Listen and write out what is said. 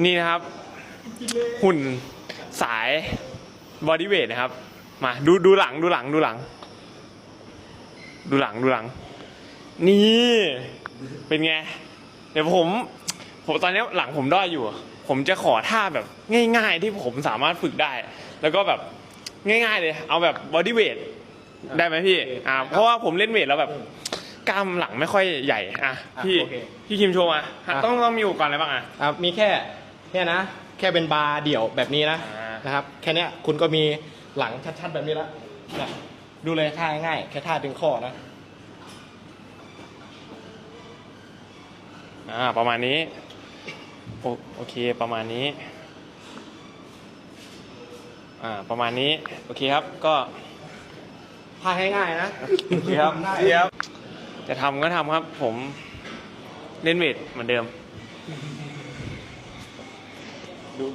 นี่นะครับหุ่นสายบอดี้เวทนะครับมาดูหลังนี่เป็นไงเดี๋ยวผมตอนนี้หลังผมด้อยอยู่ผมจะขอท่าแบบง่ายๆที่ผมสามารถฝึกได้แล้วก็แบบง่ายๆเลยเอาแบบบอดี้เวทได้ไหมพี่เพราะว่าผมเล่นเวทแล้วแบบกล้ามหลังไม่ค่อยใหญ่พี่คิมโชว์มาต้องมีอุปกรณ์อะไรบ้างมีแค่นะแค่เป็นบาร์เดี่ยวแบบนี้นะครับแค่นี้คุณก็มีหลังชัดๆแบบนี้แล้วนะดูเลยท่าง่ายแค่ท่าดึงข้อนะประมาณนี้โอเคประมาณนี้ประมาณนี้โอเคครับก็ท่าง่ายๆนะโอเคครับจะทำก็ทำครับผมเล่นเวทเหมือนเดิมดู